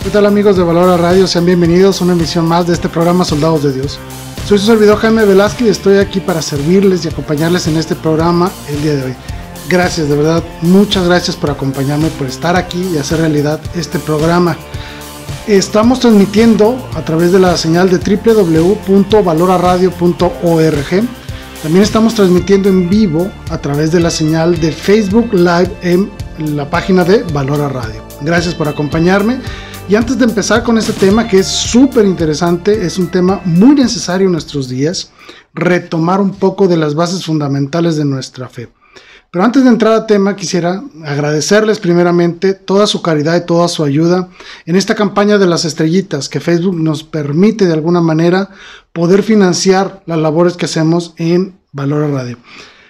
¿Qué tal, amigos de Valora Radio? Sean bienvenidos a una emisión más de este programa Soldados de Dios. Soy su servidor Jaime Velázquez y estoy aquí para servirles y acompañarles en este programa el día de hoy. Gracias, de verdad, muchas gracias por acompañarme, por estar aquí y hacer realidad este programa. Estamos transmitiendo a través de la señal de www.valoraradio.org. También estamos transmitiendo en vivo a través de la señal de Facebook Live en la página de Valora Radio. Gracias por acompañarme. Y antes de empezar con este tema, que es súper interesante, es un tema muy necesario en nuestros días, retomar un poco de las bases fundamentales de nuestra fe. Pero antes de entrar al tema, quisiera agradecerles primeramente toda su caridad y toda su ayuda en esta campaña de las estrellitas, que Facebook nos permite de alguna manera poder financiar las labores que hacemos en Valora Radio.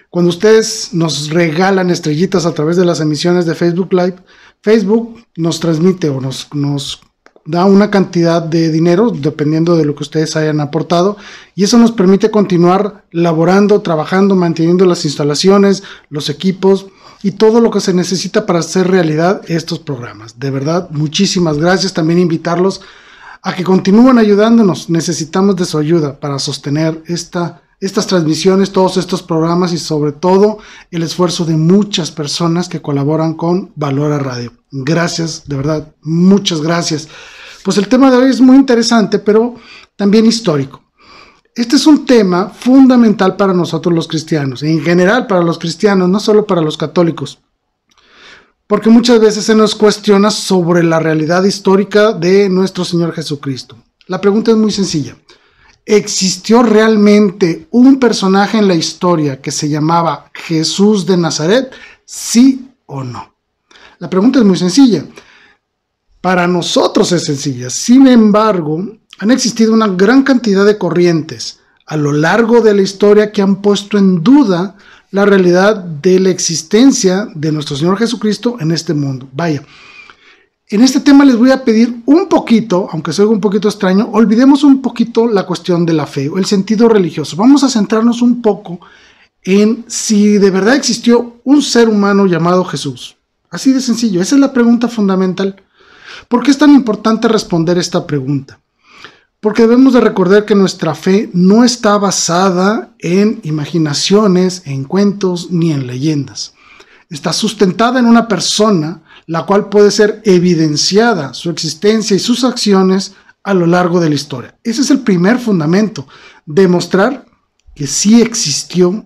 Cuando ustedes nos regalan estrellitas a través de las emisiones de Facebook Live, Facebook nos transmite o nos da una cantidad de dinero dependiendo de lo que ustedes hayan aportado, y eso nos permite continuar laborando, trabajando, manteniendo las instalaciones, los equipos y todo lo que se necesita para hacer realidad estos programas. De verdad, muchísimas gracias. También invitarlos a que continúen ayudándonos. Necesitamos de su ayuda para sostener estas transmisiones, todos estos programas y sobre todo el esfuerzo de muchas personas que colaboran con Valora Radio. Gracias, de verdad, muchas gracias. Pues el tema de hoy es muy interesante, pero también histórico. Este es un tema fundamental para nosotros los cristianos, en general para los cristianos, no solo para los católicos, porque muchas veces se nos cuestiona sobre la realidad histórica de nuestro Señor Jesucristo. La pregunta es muy sencilla. ¿Existió realmente un personaje en la historia que se llamaba Jesús de Nazaret? ¿Sí o no? La pregunta es muy sencilla. Para nosotros es sencilla. Sin embargo, han existido una gran cantidad de corrientes a lo largo de la historia que han puesto en duda la realidad de la existencia de nuestro Señor Jesucristo en este mundo. Vaya. En este tema les voy a pedir un poquito, aunque sea un poquito extraño, olvidemos un poquito la cuestión de la fe o el sentido religioso. Vamos a centrarnos un poco en si de verdad existió un ser humano llamado Jesús. Así de sencillo, esa es la pregunta fundamental. ¿Por qué es tan importante responder esta pregunta? Porque debemos de recordar que nuestra fe no está basada en imaginaciones, en cuentos ni en leyendas. Está sustentada en una persona, la cual puede ser evidenciada su existencia y sus acciones a lo largo de la historia. Ese es el primer fundamento, demostrar que sí existió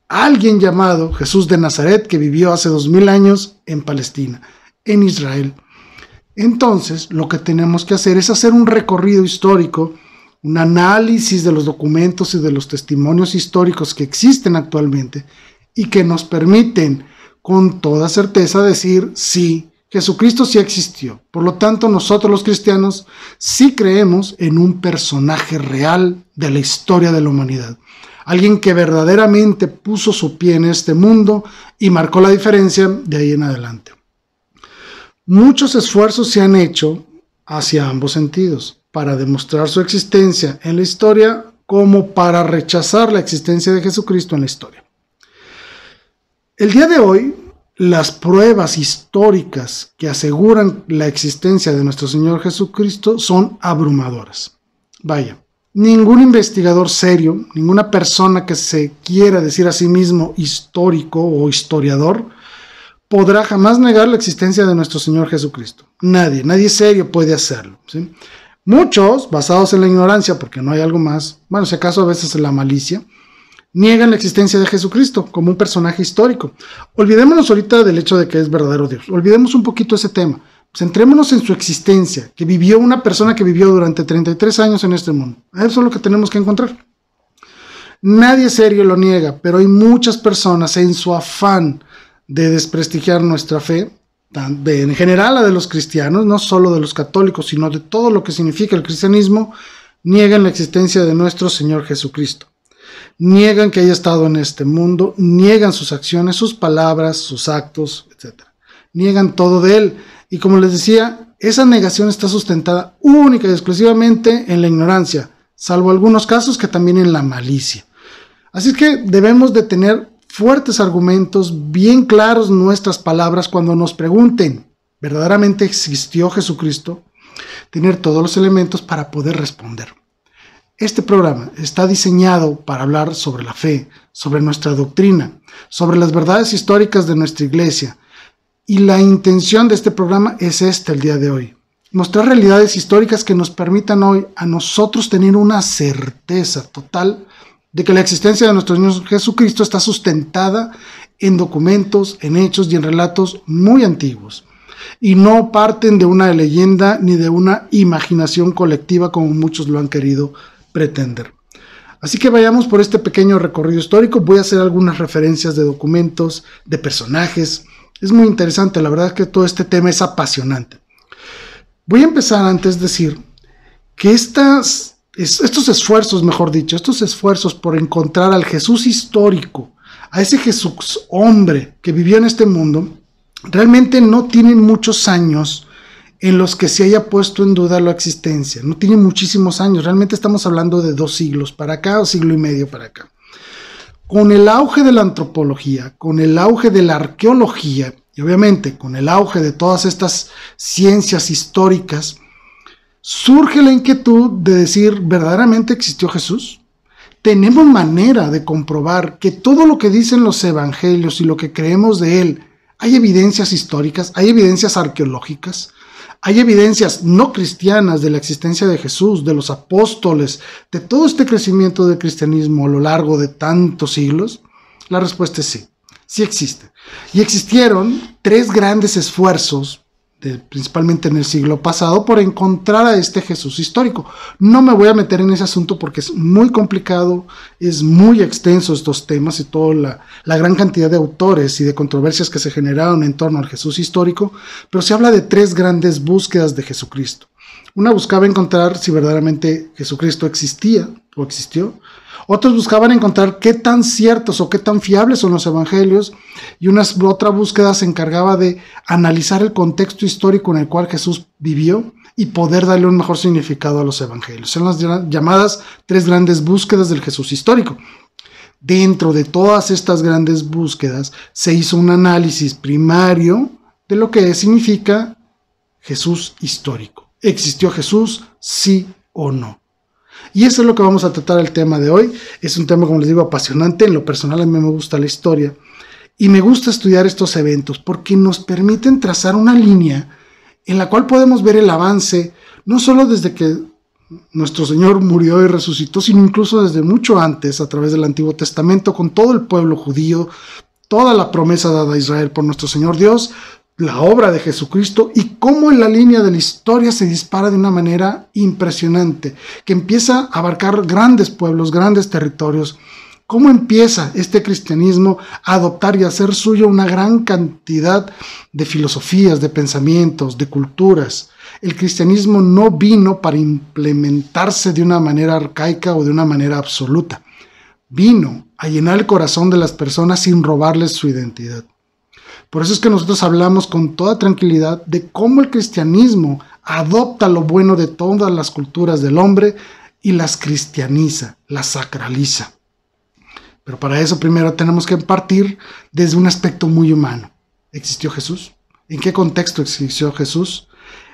alguien llamado Jesús de Nazaret que vivió hace 2000 años en Palestina, en Israel. Entonces, lo que tenemos que hacer es hacer un recorrido histórico, un análisis de los documentos y de los testimonios históricos que existen actualmente y que nos permiten con toda certeza decir, sí, Jesucristo sí existió. Por lo tanto, nosotros los cristianos sí creemos en un personaje real de la historia de la humanidad. Alguien que verdaderamente puso su pie en este mundo y marcó la diferencia de ahí en adelante. Muchos esfuerzos se han hecho hacia ambos sentidos, para demostrar su existencia en la historia como para rechazar la existencia de Jesucristo en la historia. El día de hoy, las pruebas históricas que aseguran la existencia de nuestro Señor Jesucristo son abrumadoras. Vaya, ningún investigador serio, ninguna persona que se quiera decir a sí mismo histórico o historiador, podrá jamás negar la existencia de nuestro Señor Jesucristo. Nadie serio puede hacerlo, ¿sí? Muchos, basados en la ignorancia, porque no hay algo más, bueno, si acaso a veces en la malicia, niegan la existencia de Jesucristo como un personaje histórico. Olvidémonos ahorita del hecho de que es verdadero Dios. Olvidemos un poquito ese tema. Centrémonos en su existencia, que vivió una persona que vivió durante 33 años en este mundo. Eso es lo que tenemos que encontrar. Nadie serio lo niega, pero hay muchas personas en su afán de desprestigiar nuestra fe, en general la de los cristianos, no solo de los católicos, sino de todo lo que significa el cristianismo, niegan la existencia de nuestro Señor Jesucristo. Niegan que haya estado en este mundo, niegan sus acciones, sus palabras, sus actos, etc. Niegan todo de Él. Y como les decía, esa negación está sustentada única y exclusivamente en la ignorancia, salvo algunos casos que también en la malicia. Así que debemos de tener fuertes argumentos, bien claros nuestras palabras cuando nos pregunten, ¿verdaderamente existió Jesucristo? tener todos los elementos para poder responder. Este programa está diseñado para hablar sobre la fe, sobre nuestra doctrina, sobre las verdades históricas de nuestra iglesia. Y la intención de este programa es el día de hoy. Mostrar realidades históricas que nos permitan hoy a nosotros tener una certeza total de que la existencia de nuestro Señor Jesucristo está sustentada en documentos, en hechos y en relatos muy antiguos. Y no parten de una leyenda ni de una imaginación colectiva como muchos lo han querido pretender. Así que vayamos por este pequeño recorrido histórico. Voy a hacer algunas referencias de documentos, de personajes. Es muy interesante, la verdad es que todo este tema es apasionante. Voy a empezar antes de decir que estos esfuerzos, mejor dicho, estos esfuerzos por encontrar al Jesús histórico, a ese Jesús hombre que vivió en este mundo, realmente no tienen muchos años en los que se haya puesto en duda la existencia. No tiene muchísimos años, realmente estamos hablando de 2 siglos para acá o siglo y medio para acá. Con el auge de la antropología, con el auge de la arqueología y obviamente con el auge de todas estas ciencias históricas, surge la inquietud de decir, ¿verdaderamente existió Jesús? Tenemos manera de comprobar que todo lo que dicen los evangelios y lo que creemos de él, hay evidencias históricas, hay evidencias arqueológicas, hay evidencias no cristianas de la existencia de Jesús, de los apóstoles, de todo este crecimiento del cristianismo a lo largo de tantos siglos. La respuesta es sí, sí existe. Y existieron 3 grandes esfuerzos, principalmente en el siglo pasado, por encontrar a este Jesús histórico. No me voy a meter en ese asunto porque es muy complicado, es muy extenso estos temas y toda la gran cantidad de autores y de controversias que se generaron en torno al Jesús histórico, pero se habla de 3 grandes búsquedas de Jesucristo. Una buscaba encontrar si verdaderamente Jesucristo existía o existió. Otros buscaban encontrar qué tan ciertos o qué tan fiables son los evangelios, y otra búsqueda se encargaba de analizar el contexto histórico en el cual Jesús vivió y poder darle un mejor significado a los evangelios. Son las llamadas 3 grandes búsquedas del Jesús histórico. Dentro de todas estas grandes búsquedas se hizo un análisis primario de lo que significa Jesús histórico. ¿Existió Jesús? ¿Sí o no? Y eso es lo que vamos a tratar el tema de hoy. Es un tema, como les digo, apasionante. En lo personal a mí me gusta la historia y me gusta estudiar estos eventos porque nos permiten trazar una línea en la cual podemos ver el avance, no solo desde que nuestro Señor murió y resucitó, sino incluso desde mucho antes, a través del Antiguo Testamento, con todo el pueblo judío, toda la promesa dada a Israel por nuestro Señor Dios, la obra de Jesucristo, y cómo en la línea de la historia se dispara de una manera impresionante, que empieza a abarcar grandes pueblos, grandes territorios, cómo empieza este cristianismo a adoptar y a hacer suyo una gran cantidad de filosofías, de pensamientos, de culturas. El cristianismo no vino para implementarse de una manera arcaica o de una manera absoluta. Vino a llenar el corazón de las personas sin robarles su identidad. Por eso es que nosotros hablamos con toda tranquilidad de cómo el cristianismo adopta lo bueno de todas las culturas del hombre y las cristianiza, las sacraliza. Pero para eso primero tenemos que partir desde un aspecto muy humano. ¿Existió Jesús? ¿En qué contexto existió Jesús?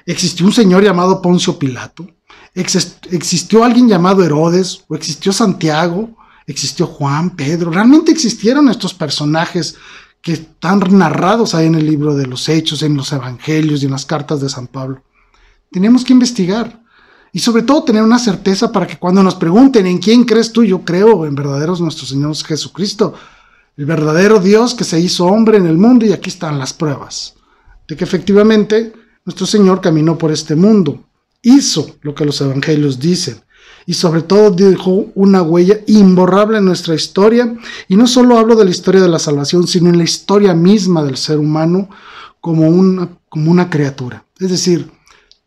¿Existió un señor llamado Poncio Pilato? ¿Existió alguien llamado Herodes? ¿O existió Santiago? ¿Existió Juan, Pedro? ¿Realmente existieron estos personajes que están narrados ahí en el libro de los Hechos, en los Evangelios y en las cartas de San Pablo? Tenemos que investigar y sobre todo tener una certeza para que cuando nos pregunten ¿en quién crees tú? Yo creo en verdaderos nuestro Señor Jesucristo, el verdadero Dios que se hizo hombre en el mundo, y aquí están las pruebas de que efectivamente nuestro Señor caminó por este mundo, hizo lo que los Evangelios dicen, y sobre todo dejó una huella imborrable en nuestra historia. Y no solo hablo de la historia de la salvación, sino en la historia misma del ser humano como una criatura. Es decir,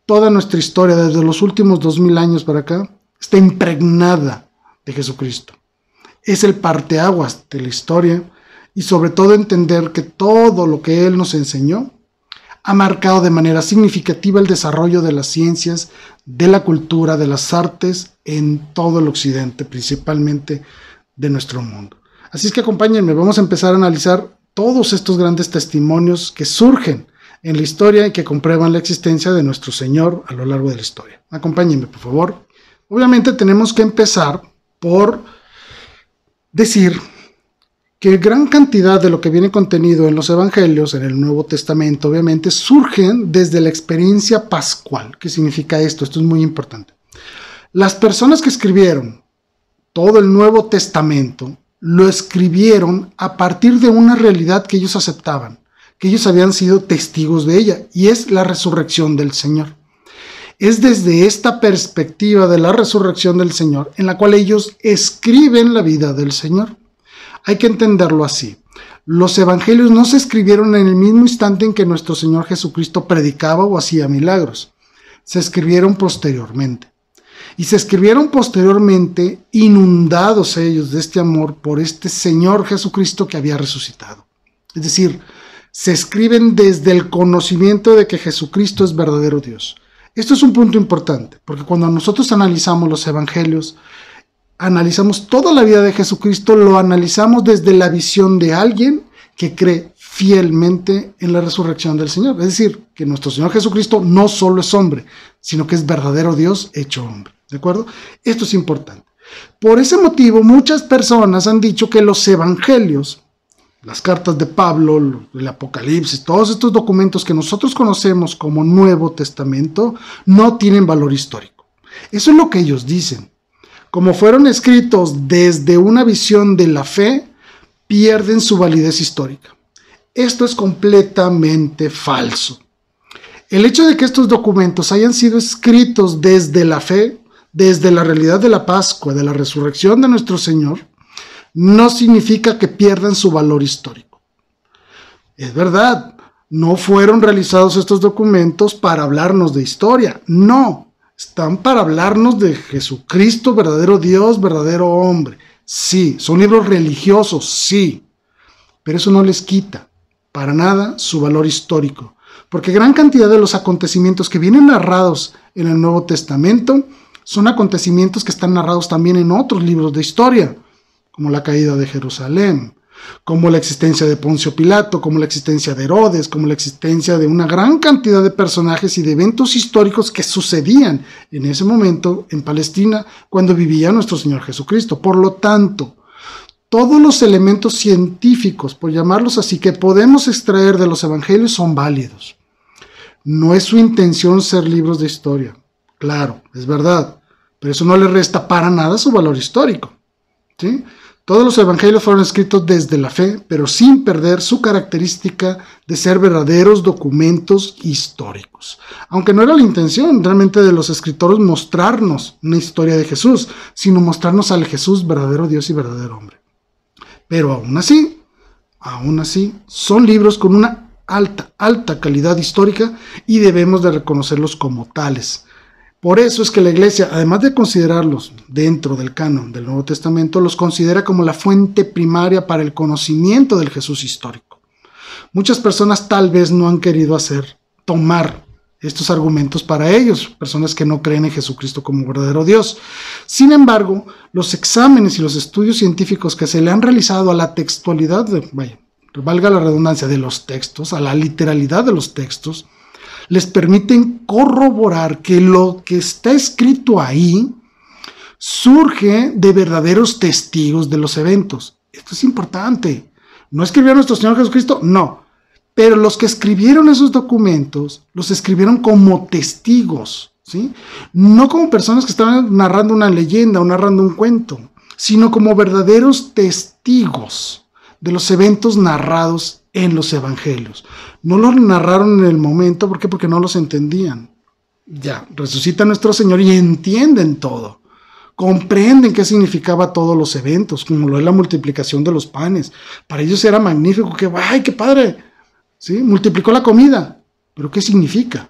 toda nuestra historia desde los últimos 2000 años para acá está impregnada de Jesucristo. Es el parteaguas de la historia, y sobre todo entender que todo lo que Él nos enseñó ha marcado de manera significativa el desarrollo de las ciencias, de la cultura, de las artes en todo el occidente, principalmente de nuestro mundo. Así es que acompáñenme, vamos a empezar a analizar todos estos grandes testimonios que surgen en la historia y que comprueban la existencia de nuestro Señor a lo largo de la historia. Acompáñenme, por favor. Obviamente tenemos que empezar por decir que gran cantidad de lo que viene contenido en los evangelios, en el Nuevo Testamento, obviamente, surgen desde la experiencia pascual. ¿Qué significa esto? Esto es muy importante. Las personas que escribieron todo el Nuevo Testamento lo escribieron a partir de una realidad que ellos aceptaban, que ellos habían sido testigos de ella, y es la resurrección del Señor. Es desde esta perspectiva de la resurrección del Señor en la cual ellos escriben la vida del Señor. Hay que entenderlo así. Los evangelios no se escribieron en el mismo instante en que nuestro Señor Jesucristo predicaba o hacía milagros. Se escribieron posteriormente. Y se escribieron posteriormente inundados ellos de este amor por este Señor Jesucristo que había resucitado. Es decir, se escriben desde el conocimiento de que Jesucristo es verdadero Dios. Esto es un punto importante, porque cuando nosotros analizamos los evangelios, analizamos toda la vida de Jesucristo, lo analizamos desde la visión de alguien que cree fielmente en la resurrección del Señor. Es decir, que nuestro Señor Jesucristo no solo es hombre, sino que es verdadero Dios hecho hombre. ¿De acuerdo? Esto es importante. Por ese motivo, muchas personas han dicho que los evangelios, las cartas de Pablo, el Apocalipsis, todos estos documentos que nosotros conocemos como Nuevo Testamento, no tienen valor histórico. Eso es lo que ellos dicen. Como fueron escritos desde una visión de la fe, pierden su validez histórica. Esto es completamente falso. El hecho de que estos documentos hayan sido escritos desde la fe, desde la realidad de la Pascua, de la resurrección de nuestro Señor, no significa que pierdan su valor histórico. Es verdad, no fueron realizados estos documentos para hablarnos de historia, no, están para hablarnos de Jesucristo, verdadero Dios, verdadero hombre. Sí, son libros religiosos, sí, pero eso no les quita para nada su valor histórico, porque gran cantidad de los acontecimientos que vienen narrados en el Nuevo Testamento son acontecimientos que están narrados también en otros libros de historia, como la caída de Jerusalén, como la existencia de Poncio Pilato, como la existencia de Herodes, como la existencia de una gran cantidad de personajes y de eventos históricos que sucedían en ese momento en Palestina cuando vivía nuestro Señor Jesucristo. Por lo tanto, todos los elementos científicos, por llamarlos así, que podemos extraer de los evangelios son válidos. No es su intención ser libros de historia. Claro, es verdad, pero eso no le resta para nada su valor histórico, ¿sí? Todos los evangelios fueron escritos desde la fe, pero sin perder su característica de ser verdaderos documentos históricos. Aunque no era la intención realmente de los escritores mostrarnos una historia de Jesús, sino mostrarnos al Jesús verdadero Dios y verdadero hombre. Pero aún así, son libros con una alta calidad histórica y debemos de reconocerlos como tales. Por eso es que la Iglesia, además de considerarlos dentro del canon del Nuevo Testamento, los considera como la fuente primaria para el conocimiento del Jesús histórico. Muchas personas tal vez no han querido tomar estos argumentos para ellos, personas que no creen en Jesucristo como verdadero Dios. Sin embargo, los exámenes y los estudios científicos que se le han realizado a la textualidad, valga la redundancia, de los textos, a la literalidad de los textos, les permiten corroborar que lo que está escrito ahí surge de verdaderos testigos de los eventos. Esto es importante. ¿No escribió nuestro Señor Jesucristo? No. Pero los que escribieron esos documentos, los escribieron como testigos, ¿sí? No como personas que estaban narrando una leyenda o narrando un cuento, sino como verdaderos testigos de los eventos narrados en los evangelios. No los narraron en el momento, ¿por qué? Porque no los entendían. Ya, resucita nuestro Señor y entienden todo. Comprenden qué significaba todos los eventos, como lo es la multiplicación de los panes. Para ellos era magnífico, que ¡ay, qué padre! ¿Sí? Multiplicó la comida. ¿Pero qué significa?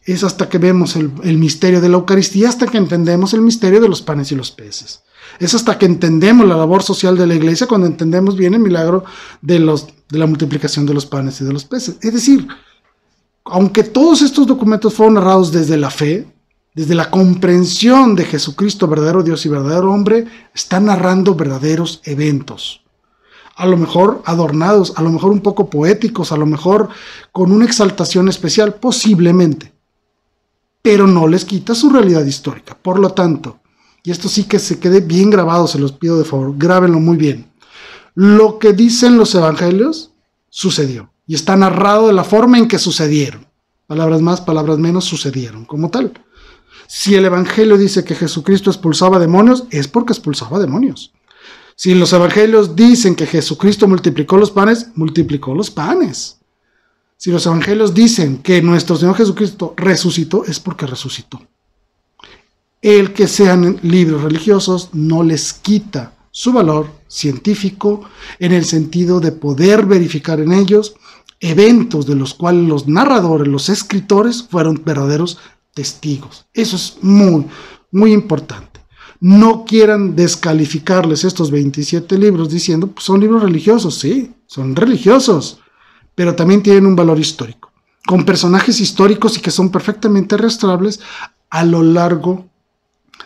Es hasta que vemos el misterio de la Eucaristía, hasta que entendemos el misterio de los panes y los peces. Es hasta que entendemos la labor social de la Iglesia, cuando entendemos bien el milagro de la multiplicación de los panes y de los peces. Es decir, aunque todos estos documentos fueron narrados desde la fe, desde la comprensión de Jesucristo, verdadero Dios y verdadero hombre, están narrando verdaderos eventos. a lo mejor adornados, a lo mejor un poco poéticos, a lo mejor con una exaltación especial, posiblemente, pero no les quita su realidad histórica. Por lo tanto, y esto sí que se quede bien grabado, se los pido de favor, grábenlo muy bien. Lo que dicen los evangelios sucedió y está narrado de la forma en que sucedieron. Palabras más, palabras menos, sucedieron como tal. Si el evangelio dice que Jesucristo expulsaba demonios, es porque expulsaba demonios. Si los evangelios dicen que Jesucristo multiplicó los panes, multiplicó los panes. Si los evangelios dicen que nuestro Señor Jesucristo resucitó, es porque resucitó. El que sean libros religiosos no les quita su valor científico en el sentido de poder verificar en ellos eventos de los cuales los narradores, los escritores fueron verdaderos testigos. Eso es muy, muy importante. No quieran descalificarles estos 27 libros diciendo, pues son libros religiosos. Sí, son religiosos, pero también tienen un valor histórico, con personajes históricos y que son perfectamente arrastrables a lo largo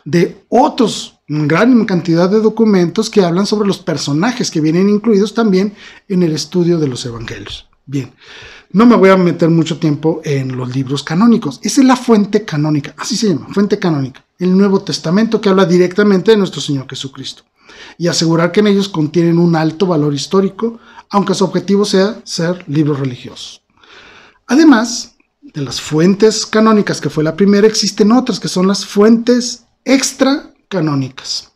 de otros, una gran cantidad de documentos que hablan sobre los personajes que vienen incluidos también en el estudio de los evangelios. Bien, no me voy a meter mucho tiempo en los libros canónicos. Esa es la fuente canónica, así se llama, fuente canónica. El Nuevo Testamento que habla directamente de nuestro Señor Jesucristo. Y asegurar que en ellos contienen un alto valor histórico, aunque su objetivo sea ser libros religiosos. Además de las fuentes canónicas, que fue la primera, existen otras que son las fuentes extracanónicas.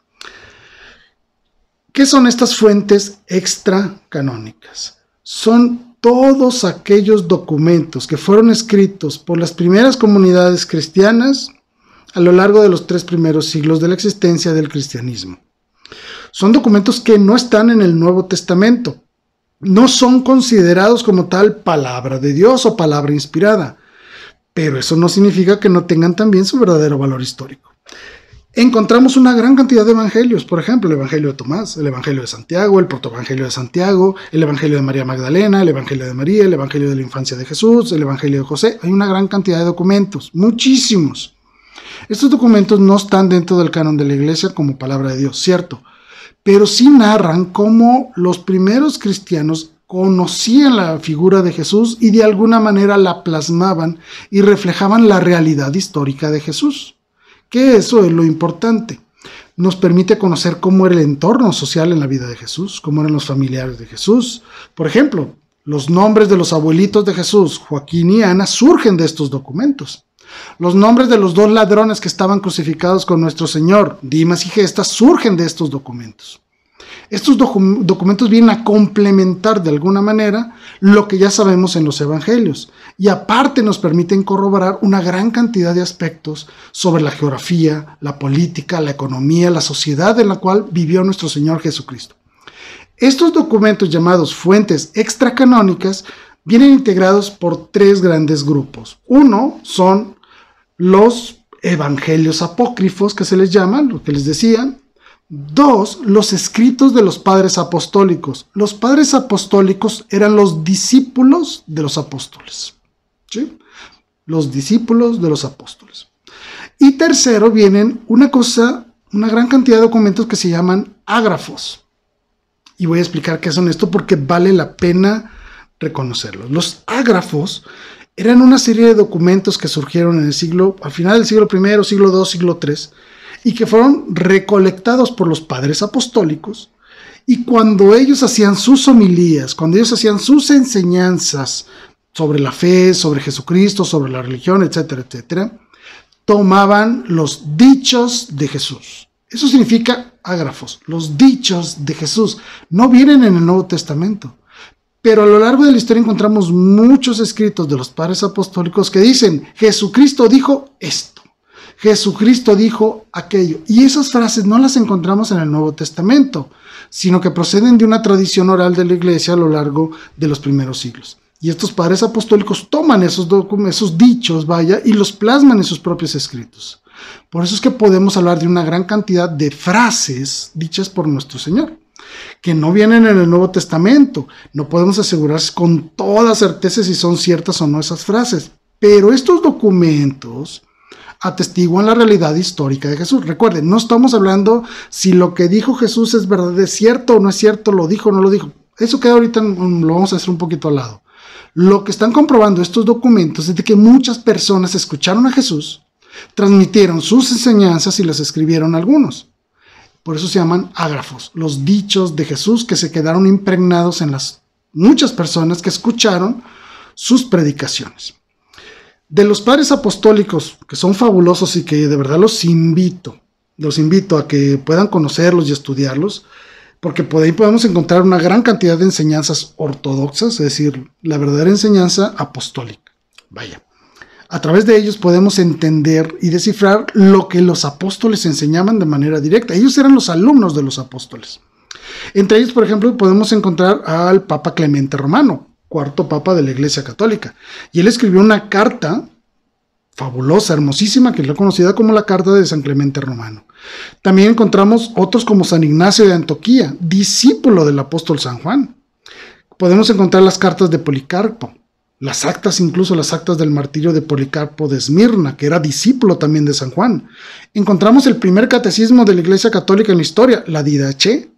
¿Qué son estas fuentes extracanónicas? Son todos aquellos documentos que fueron escritos por las primeras comunidades cristianas a lo largo de los 3 primeros siglos de la existencia del cristianismo. Son documentos que no están en el Nuevo Testamento. No son considerados como tal palabra de Dios o palabra inspirada, pero eso no significa que no tengan también su verdadero valor histórico. Encontramos una gran cantidad de evangelios, por ejemplo, el Evangelio de Tomás, el Evangelio de Santiago, el Protoevangelio de Santiago, el Evangelio de María Magdalena, el Evangelio de María, el Evangelio de la infancia de Jesús, el Evangelio de José. Hay una gran cantidad de documentos, muchísimos. Estos documentos no están dentro del canon de la Iglesia como palabra de Dios, cierto, pero sí narran cómo los primeros cristianos conocían la figura de Jesús y de alguna manera la plasmaban y reflejaban la realidad histórica de Jesús. Que eso es lo importante. Nos permite conocer cómo era el entorno social en la vida de Jesús, cómo eran los familiares de Jesús. Por ejemplo, los nombres de los abuelitos de Jesús, Joaquín y Ana, surgen de estos documentos. Los nombres de los 2 ladrones que estaban crucificados con nuestro Señor, Dimas y Gestas, surgen de estos documentos. Estos documentos vienen a complementar de alguna manera lo que ya sabemos en los evangelios y aparte nos permiten corroborar una gran cantidad de aspectos sobre la geografía, la política, la economía, la sociedad en la cual vivió nuestro Señor Jesucristo. Estos documentos llamados fuentes extracanónicas vienen integrados por 3 grandes grupos. Uno son los evangelios apócrifos, que se les llaman, lo que les decía. 2, los escritos de los padres apostólicos. Los padres apostólicos eran los discípulos de los apóstoles. ¿Sí? Los discípulos de los apóstoles. Y tercero vienen una gran cantidad de documentos que se llaman ágrafos. Y voy a explicar qué son esto porque vale la pena reconocerlos. Los ágrafos eran una serie de documentos que surgieron al final del siglo I, siglo II, siglo III, y que fueron recolectados por los padres apostólicos, y cuando ellos hacían sus homilías, cuando ellos hacían sus enseñanzas sobre la fe, sobre Jesucristo, sobre la religión, etcétera, etcétera, tomaban los dichos de Jesús. Eso significa ágrafos, los dichos de Jesús. No vienen en el Nuevo Testamento, pero a lo largo de la historia encontramos muchos escritos de los padres apostólicos que dicen, Jesucristo dijo esto. Jesucristo dijo aquello. Y esas frases no las encontramos en el Nuevo Testamento, sino que proceden de una tradición oral de la Iglesia a lo largo de los primeros siglos. Y estos padres apostólicos toman esos dichos, y los plasman en sus propios escritos. Por eso es que podemos hablar de una gran cantidad de frases dichas por nuestro Señor, que no vienen en el Nuevo Testamento. No podemos asegurar con toda certeza si son ciertas o no esas frases. Pero estos documentos atestiguan la realidad histórica de Jesús. Recuerden, no estamos hablando si lo que dijo Jesús es verdad, es cierto o no es cierto, lo dijo o no lo dijo. eso queda ahorita, lo vamos a hacer un poquito al lado. Lo que están comprobando estos documentos es de que muchas personas escucharon a Jesús, transmitieron sus enseñanzas y las escribieron algunos. Por eso se llaman ágrafos, los dichos de Jesús que se quedaron impregnados en las muchas personas que escucharon sus predicaciones. De los padres apostólicos, que son fabulosos y que de verdad los invito a que puedan conocerlos y estudiarlos, porque por ahí podemos encontrar una gran cantidad de enseñanzas ortodoxas, es decir, la verdadera enseñanza apostólica. Vaya, a través de ellos podemos entender y descifrar lo que los apóstoles enseñaban de manera directa. Ellos eran los alumnos de los apóstoles. Entre ellos, por ejemplo, podemos encontrar al Papa Clemente Romano, cuarto papa de la Iglesia Católica. Y él escribió una carta fabulosa, hermosísima, que es la conocida como la Carta de San Clemente Romano. También encontramos otros como San Ignacio de Antioquía, discípulo del apóstol San Juan. Podemos encontrar las cartas de Policarpo, las actas, incluso las actas del martirio de Policarpo de Esmirna, que era discípulo también de San Juan. Encontramos el primer catecismo de la Iglesia Católica en la historia, la Didache.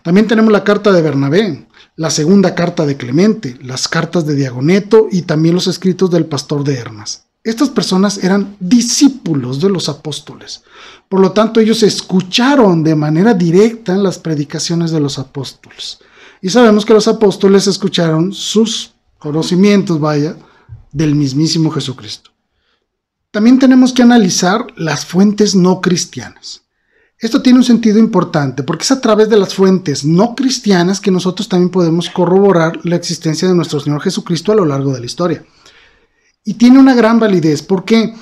También tenemos la carta de Bernabé, la segunda carta de Clemente, las cartas de Diagoneto y también los escritos del pastor de Hermas. Estas personas eran discípulos de los apóstoles. Por lo tanto, ellos escucharon de manera directa las predicaciones de los apóstoles. Y sabemos que los apóstoles escucharon sus conocimientos, del mismísimo Jesucristo. También tenemos que analizar las fuentes no cristianas. Esto tiene un sentido importante porque es a través de las fuentes no cristianas que nosotros también podemos corroborar la existencia de nuestro Señor Jesucristo a lo largo de la historia. Y tiene una gran validez. ¿Por qué?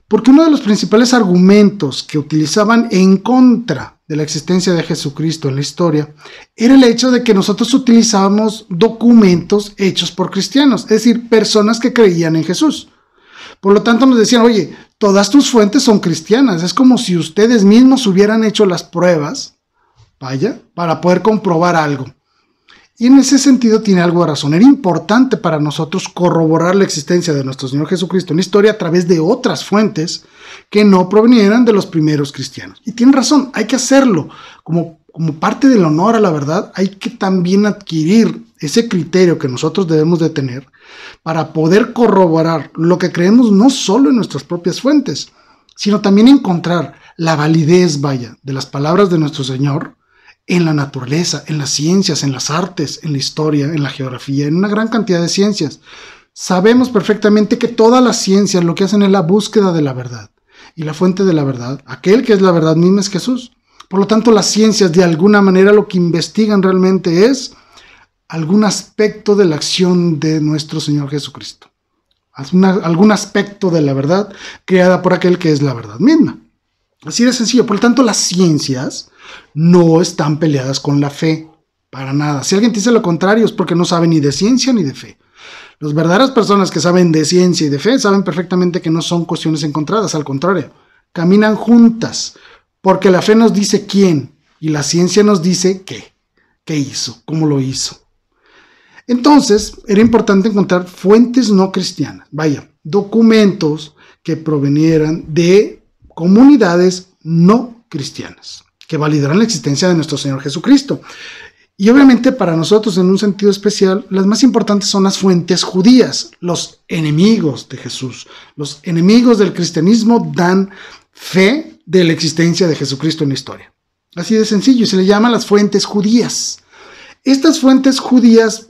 Porque uno de los principales argumentos que utilizaban en contra de la existencia de Jesucristo en la historia era el hecho de que nosotros utilizábamos documentos hechos por cristianos, es decir, personas que creían en Jesús. Por lo tanto nos decían, oye, todas tus fuentes son cristianas, es como si ustedes mismos hubieran hecho las pruebas, para poder comprobar algo. Y en ese sentido tiene algo de razón. Era importante para nosotros corroborar la existencia de nuestro Señor Jesucristo en la historia a través de otras fuentes que no provinieran de los primeros cristianos. Y tiene razón, hay que hacerlo. Como parte del honor a la verdad, hay que también adquirir ese criterio que nosotros debemos de tener para poder corroborar lo que creemos no solo en nuestras propias fuentes, sino también encontrar la validez, de las palabras de nuestro Señor en la naturaleza, en las ciencias, en las artes, en la historia, en la geografía, en una gran cantidad de ciencias. Sabemos perfectamente que todas las ciencias lo que hacen es la búsqueda de la verdad. Y la fuente de la verdad, aquel que es la verdad misma, es Jesús. Por lo tanto, las ciencias de alguna manera lo que investigan realmente es algún aspecto de la acción de nuestro Señor Jesucristo. Algún aspecto de la verdad creada por aquel que es la verdad misma. Así de sencillo. Por lo tanto, las ciencias no están peleadas con la fe, para nada. Si alguien dice lo contrario es porque no sabe ni de ciencia ni de fe. Las verdaderas personas que saben de ciencia y de fe saben perfectamente que no son cuestiones encontradas, al contrario, caminan juntas, porque la fe nos dice quién y la ciencia nos dice qué hizo, cómo lo hizo. Entonces, era importante encontrar fuentes no cristianas, documentos que provenieran de comunidades no cristianas, que validaran la existencia de nuestro Señor Jesucristo. Y obviamente para nosotros, en un sentido especial, las más importantes son las fuentes judías, los enemigos de Jesús. Los enemigos del cristianismo dan fe de la existencia de Jesucristo en la historia. Así de sencillo, y se le llaman las fuentes judías. Estas fuentes judías,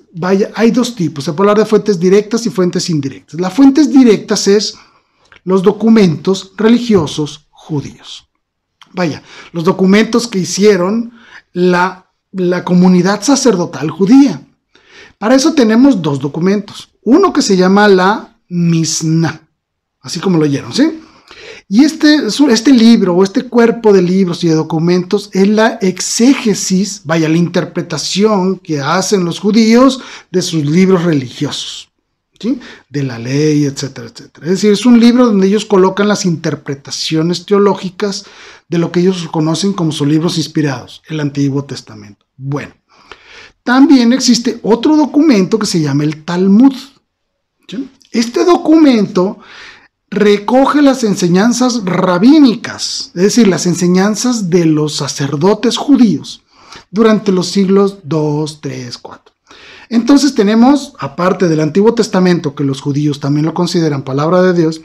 hay dos tipos, se puede hablar de fuentes directas y fuentes indirectas. Las fuentes directas es los documentos religiosos judíos. Los documentos que hicieron la comunidad sacerdotal judía. Para eso tenemos dos documentos. Uno que se llama la Misná, así como lo oyeron, ¿sí? Y este libro o este cuerpo de libros y de documentos es la exégesis, la interpretación que hacen los judíos de sus libros religiosos, ¿sí? De la ley, etcétera, etcétera. Es decir, es un libro donde ellos colocan las interpretaciones teológicas de lo que ellos conocen como sus libros inspirados, el Antiguo Testamento. Bueno, también existe otro documento que se llama el Talmud, ¿sí? Este documento recoge las enseñanzas rabínicas, es decir, las enseñanzas de los sacerdotes judíos durante los siglos 2, 3, 4. Entonces tenemos, aparte del Antiguo Testamento, que los judíos también lo consideran palabra de Dios,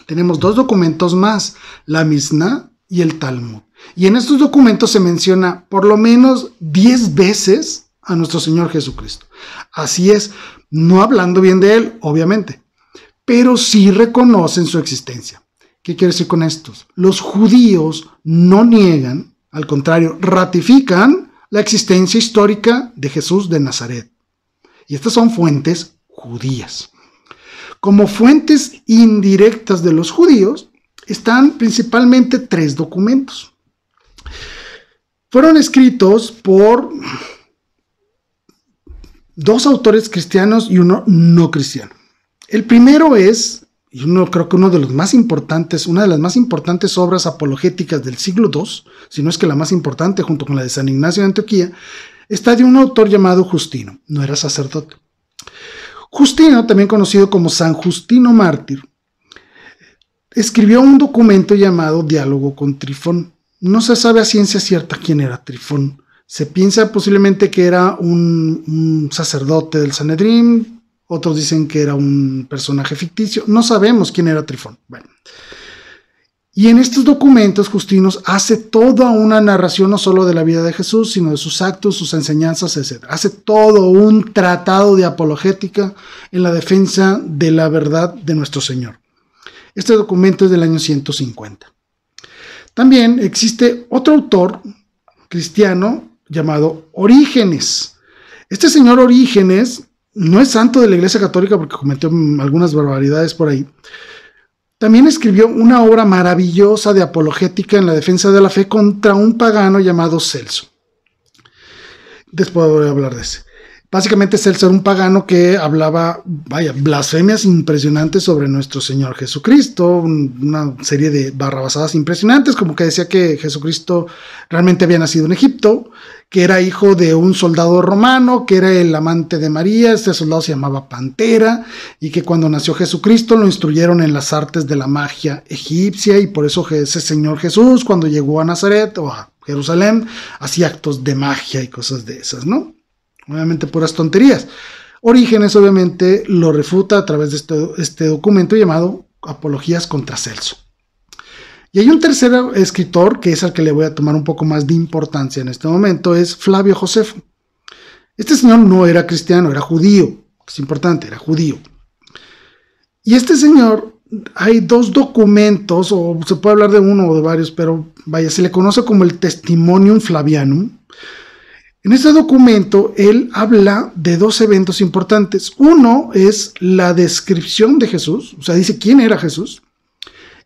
tenemos dos documentos más, la Misná y el Talmud. Y en estos documentos se menciona por lo menos 10 veces a nuestro Señor Jesucristo. Así es, no hablando bien de Él, obviamente, pero sí reconocen su existencia. ¿Qué quiere decir con esto? Los judíos no niegan, al contrario, ratifican la existencia histórica de Jesús de Nazaret. Y estas son fuentes judías. Como fuentes indirectas de los judíos están principalmente 3 documentos. Fueron escritos por 2 autores cristianos y uno no cristiano. El primero es, y creo que una de las más importantes obras apologéticas del siglo II, si no es que la más importante, junto con la de San Ignacio de Antioquía, está de un autor llamado Justino, no era sacerdote. Justino, también conocido como San Justino Mártir, escribió un documento llamado Diálogo con Trifón. No se sabe a ciencia cierta quién era Trifón. Se piensa posiblemente que era un sacerdote del Sanedrín, otros dicen que era un personaje ficticio, no sabemos quién era Trifón. Bueno. Y en estos documentos Justino hace toda una narración no solo de la vida de Jesús, sino de sus actos, sus enseñanzas, etc. Hace todo un tratado de apologética en la defensa de la verdad de nuestro Señor. Este documento es del año 150. También existe otro autor cristiano llamado Orígenes. Este señor Orígenes no es santo de la Iglesia Católica porque cometió algunas barbaridades por ahí. También escribió una obra maravillosa de apologética en la defensa de la fe contra un pagano llamado Celso. Después voy a hablar de ese. Básicamente Celso era un pagano que hablaba, blasfemias impresionantes sobre nuestro Señor Jesucristo, una serie de barrabasadas impresionantes, como que decía que Jesucristo realmente había nacido en Egipto, que era hijo de un soldado romano, que era el amante de María, este soldado se llamaba Pantera, y que cuando nació Jesucristo lo instruyeron en las artes de la magia egipcia, y por eso ese Señor Jesús, cuando llegó a Nazaret o a Jerusalén, hacía actos de magia y cosas de esas, ¿no? Obviamente puras tonterías. Orígenes obviamente lo refuta a través de este documento llamado Apologías contra Celso. Y hay un tercer escritor que es al que le voy a tomar un poco más de importancia en este momento, es Flavio Josefo. Este señor no era cristiano, era judío. Es importante, era judío. Y este señor, hay 2 documentos, o se puede hablar de uno o de varios, pero se le conoce como el Testimonium Flavianum. En este documento, él habla de 2 eventos importantes. Uno es la descripción de Jesús, o sea, dice quién era Jesús.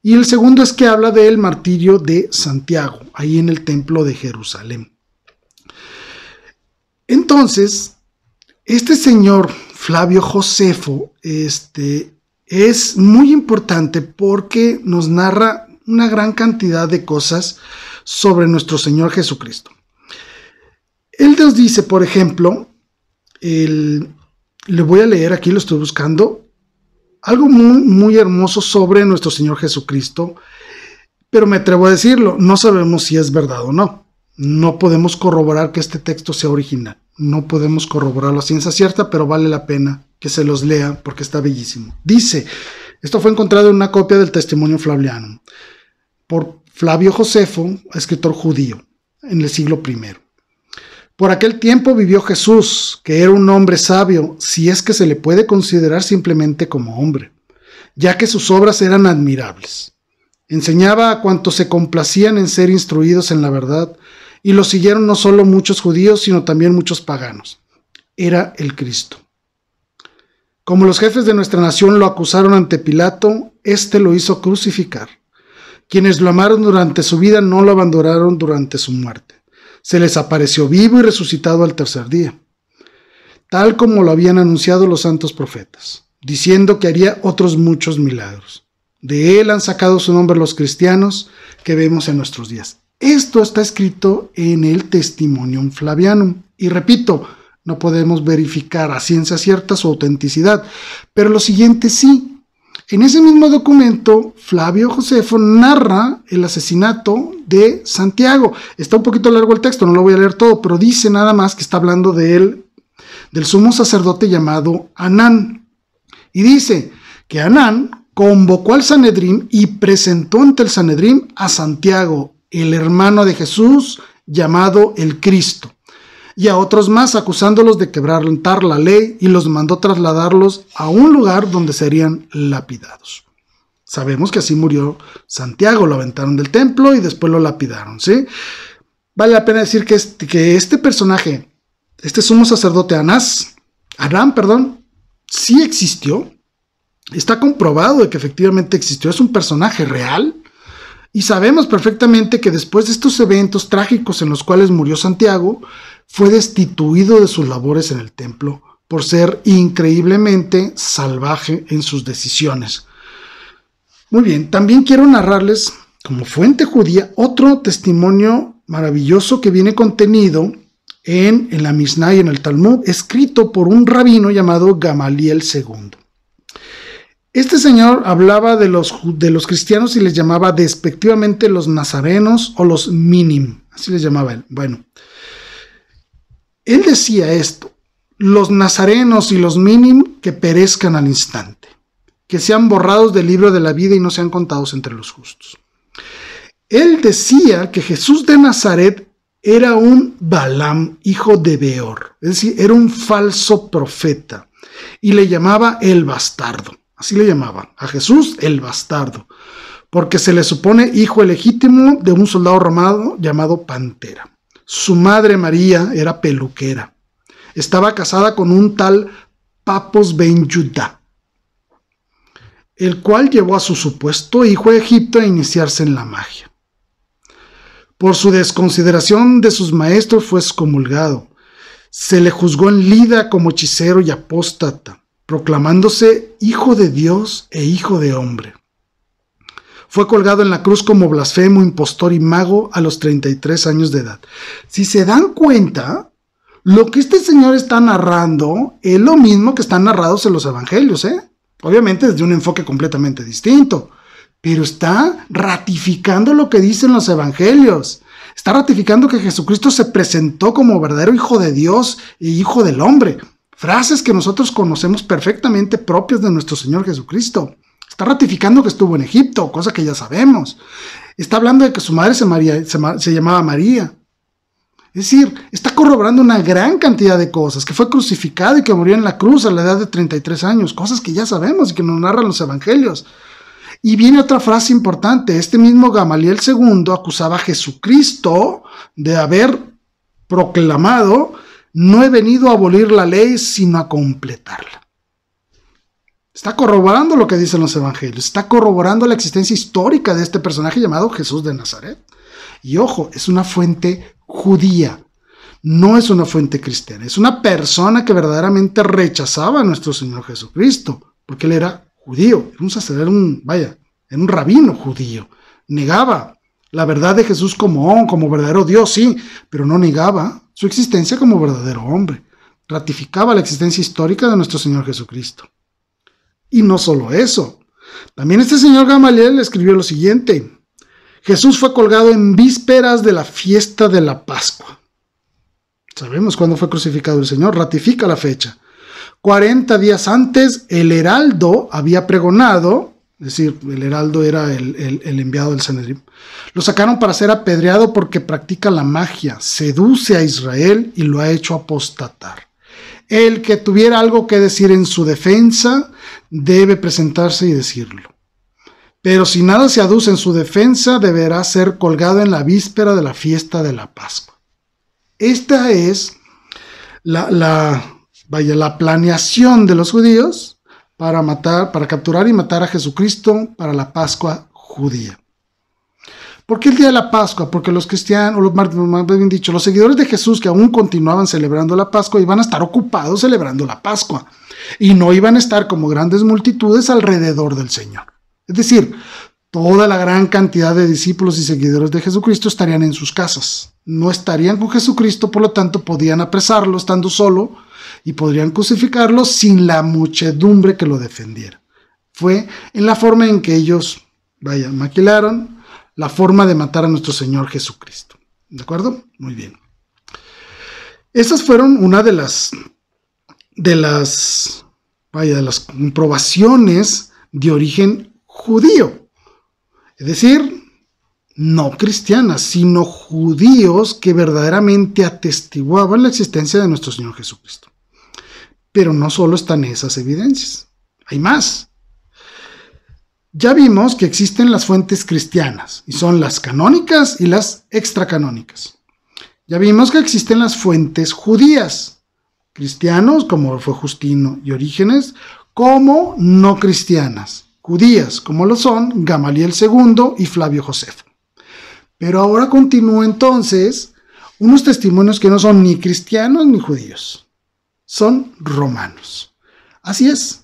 Y el segundo es que habla del martirio de Santiago, ahí en el templo de Jerusalén. Entonces, este señor Flavio Josefo es muy importante porque nos narra una gran cantidad de cosas sobre nuestro Señor Jesucristo. Él nos dice, por ejemplo, le voy a leer, aquí lo estoy buscando, algo muy, muy hermoso sobre nuestro Señor Jesucristo, pero me atrevo a decirlo, no sabemos si es verdad o no. No podemos corroborar que este texto sea original. No podemos corroborarlo a ciencia cierta, pero vale la pena que se los lea porque está bellísimo. Dice, esto fue encontrado en una copia del Testimonio Flavianum por Flavio Josefo, escritor judío, en el siglo I. Por aquel tiempo vivió Jesús, que era un hombre sabio, si es que se le puede considerar simplemente como hombre, ya que sus obras eran admirables. Enseñaba a cuantos se complacían en ser instruidos en la verdad, y lo siguieron no solo muchos judíos, sino también muchos paganos. Era el Cristo. Como los jefes de nuestra nación lo acusaron ante Pilato, éste lo hizo crucificar. Quienes lo amaron durante su vida no lo abandonaron durante su muerte. Se les apareció vivo y resucitado al 3er día, tal como lo habían anunciado los santos profetas, diciendo que haría otros muchos milagros. De él han sacado su nombre los cristianos que vemos en nuestros días. Esto está escrito en el Testimonium Flavianum. Y repito, no podemos verificar a ciencia cierta su autenticidad, pero lo siguiente sí. En ese mismo documento, Flavio Josefo narra el asesinato de Santiago. Está un poquito largo el texto, no lo voy a leer todo, pero dice nada más que está hablando de del sumo sacerdote llamado Anán. Y dice que Anán convocó al Sanedrín y presentó ante el Sanedrín a Santiago, el hermano de Jesús, llamado el Cristo, y a otros más, acusándolos de quebrantar la ley, y los mandó trasladarlos a un lugar donde serían lapidados. Sabemos que así murió Santiago, lo aventaron del templo y después lo lapidaron, ¿sí? Vale la pena decir que este personaje, este sumo sacerdote Anán, sí existió. Está comprobado de que efectivamente existió, es un personaje real. Y sabemos perfectamente que después de estos eventos trágicos en los cuales murió Santiago, fue destituido de sus labores en el templo por ser increíblemente salvaje en sus decisiones. Muy bien, también quiero narrarles, como fuente judía, otro testimonio maravilloso que viene contenido en la Mishnah y en el Talmud, escrito por un rabino llamado Gamaliel II. Este señor hablaba de los cristianos y les llamaba despectivamente los nazarenos o los minim, así les llamaba él. Bueno, él decía esto: los nazarenos y los minim que perezcan al instante, que sean borrados del libro de la vida y no sean contados entre los justos. Él decía que Jesús de Nazaret era un Balaam, hijo de Beor, es decir, era un falso profeta, y le llamaba el bastardo. Así le llamaban a Jesús, el bastardo, porque se le supone hijo ilegítimo de un soldado romano llamado Pantera. Su madre María era peluquera. Estaba casada con un tal Papos ben Judá, el cual llevó a su supuesto hijo a Egipto a iniciarse en la magia. Por su desconsideración de sus maestros fue excomulgado. Se le juzgó en Lida como hechicero y apóstata, proclamándose hijo de Dios e hijo de hombre. Fue colgado en la cruz como blasfemo, impostor y mago a los 33 años de edad. Si se dan cuenta, lo que este señor está narrando es lo mismo que están narrados en los evangelios, obviamente desde un enfoque completamente distinto, pero está ratificando lo que dicen los evangelios. Está ratificando que Jesucristo se presentó como verdadero hijo de Dios y hijo del hombre. Frases que nosotros conocemos perfectamente propias de nuestro Señor Jesucristo. Está ratificando que estuvo en Egipto, cosa que ya sabemos. Está hablando de que su madre se llamaba María. Es decir, está corroborando una gran cantidad de cosas, que fue crucificado y que murió en la cruz a la edad de 33 años, cosas que ya sabemos y que nos narran los evangelios. Y viene otra frase importante. Este mismo Gamaliel II acusaba a Jesucristo de haber proclamado: no he venido a abolir la ley, sino a completarla. Está corroborando lo que dicen los evangelios. Está corroborando la existencia histórica de este personaje llamado Jesús de Nazaret. Y ojo, es una fuente judía. No es una fuente cristiana. Es una persona que verdaderamente rechazaba a nuestro Señor Jesucristo, porque él era judío. Era un sacerdote, era un rabino judío. Negaba la verdad de Jesús como verdadero Dios, sí, pero no negaba su existencia como verdadero hombre. Ratificaba la existencia histórica de nuestro Señor Jesucristo. Y no solo eso. También este señor Gamaliel escribió lo siguiente: Jesús fue colgado en vísperas de la fiesta de la Pascua. Sabemos cuándo fue crucificado el Señor, ratifica la fecha. 40 días antes, el heraldo había pregonado, es decir, el heraldo era el enviado del Sanedrín. Lo sacaron para ser apedreado porque practica la magia, seduce a Israel y lo ha hecho apostatar. El que tuviera algo que decir en su defensa debe presentarse y decirlo. Pero si nada se aduce en su defensa, deberá ser colgado en la víspera de la fiesta de la Pascua. Esta es la planeación de los judíos para capturar y matar a Jesucristo para la Pascua judía. ¿Por qué el día de la Pascua? Porque los cristianos, o más bien dicho, los seguidores de Jesús que aún continuaban celebrando la Pascua iban a estar ocupados celebrando la Pascua y no iban a estar como grandes multitudes alrededor del Señor. Es decir, toda la gran cantidad de discípulos y seguidores de Jesucristo estarían en sus casas. No estarían con Jesucristo, por lo tanto podían apresarlo estando solo y podrían crucificarlo sin la muchedumbre que lo defendiera. Fue en la forma en que ellos, maquilaron la forma de matar a nuestro Señor Jesucristo. ¿De acuerdo? Muy bien. Esas fueron una de las de las comprobaciones de origen judío. Es decir, no cristianas, sino judíos que verdaderamente atestiguaban la existencia de nuestro Señor Jesucristo. Pero no solo están esas evidencias, hay más. Ya vimos que existen las fuentes cristianas, y son las canónicas y las extracanónicas. Ya vimos que existen las fuentes judías, cristianos, como fue Justino y Orígenes, como no cristianas, judías, como lo son Gamaliel II y Flavio Josefo. Pero ahora continúa entonces unos testimonios que no son ni cristianos ni judíos, son romanos. Así es.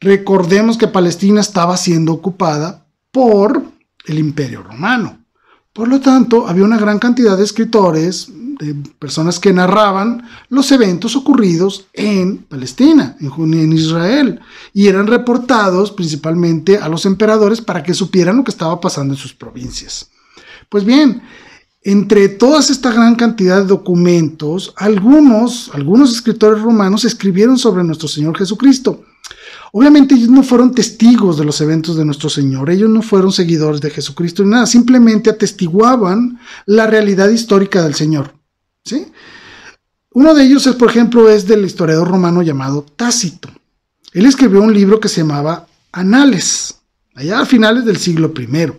Recordemos que Palestina estaba siendo ocupada por el Imperio Romano. Por lo tanto, había una gran cantidad de escritores, de personas que narraban los eventos ocurridos en Palestina, en Israel, y eran reportados principalmente a los emperadores para que supieran lo que estaba pasando en sus provincias. Pues bien, entre toda esta gran cantidad de documentos, algunos escritores romanos escribieron sobre nuestro Señor Jesucristo. Obviamente ellos no fueron testigos de los eventos de nuestro Señor, ellos no fueron seguidores de Jesucristo ni nada, simplemente atestiguaban la realidad histórica del Señor, ¿sí? Uno de ellos, por ejemplo, es del historiador romano llamado Tácito. Él escribió un libro que se llamaba Anales, allá a finales del siglo I.